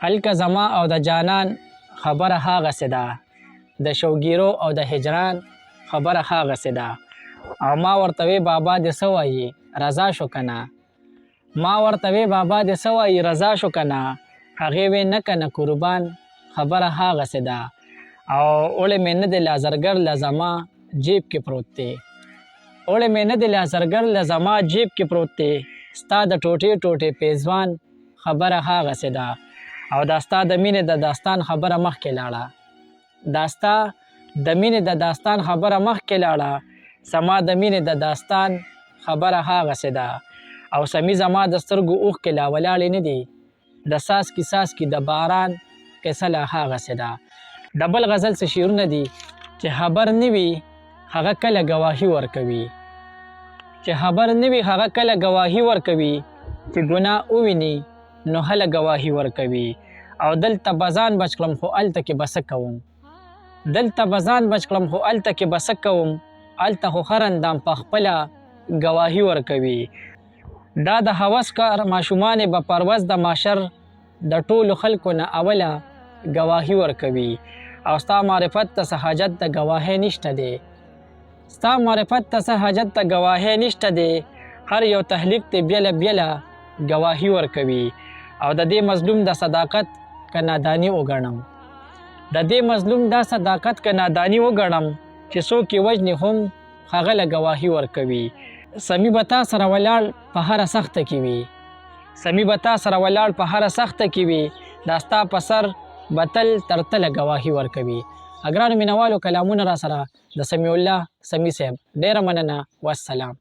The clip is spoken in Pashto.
هلکه زما او د جانان خبره هاغسې ده، د شوګیرو او د هجران خبره هاغسې ده. او ما ورته وی بابا دې څه وایي رضا شو که نه؟ ما ورته وی بابا دې څه وایي رضا شو که نه؟ هغې وی نه که نه قربان خبره هاغسې ده. او اوړې مې نه دی لا زرګر له زما جیب کې پروت دی. اوړې مې نه دی لا زرګر له زما جیب کې پروت دی. ستا د ټوټې ټوټې پیزوان خبره هاغسې ده. او دا ستا د مینې د داستان خبره مخکې لاړه. دا ستا د مینې د داستان خبره مخکې لاړه. زما د مینې د داستان خبره هاغسې ده. او سمي زما د سترګو اوښکې لا ولاړې نه دي. د څاڅکي څاڅکي د باران قصه لا هاغسې ده. د بل غزل څه شعرونه دي چې خبر نه وي هغه کله ګواهي ورکوي. چې خبر نه وي هغه کله ګواهي ورکوي. چې ګناه وویني نو هله ګواهي ورکوي. او دلته به ځان بچ کړم خو هلته کې به څه کوم؟ دلته به ځان بچ کړم خو هلته کې به څه کوم؟ هلته خو هر اندام په خپله ګواهي ورکوي. دا د هوس کار ماشومانې به پرواز د ماشر د ټولو خلکو نه اوله ګواهي ورکوي. او ستا معرفت ته څه حاجت د ګواهۍ نشته دی. ستا معرفت ته څه حاجت د ګواهۍ نشته دی. هر یو تحلیق ته بیله بیله ګواهي ورکوي. او د دې مظلوم د صداقت که ناداني وګڼم. د دې مظلوم دا صداقت که ناداني وګڼم چې څوک یې وژني هم هغه له ګواهي ورکوي. سمي به تا سره ولاړ په هره سخته کې وي. سمي به تا سره ولاړ په هره سخته کې وي. دا ستا په سر به تل تر تله ګواهي ورکوي. ګرانو مینوالو کلامونه را سره د سمیع الله سمي صاحب ډېره مننه. والسلام.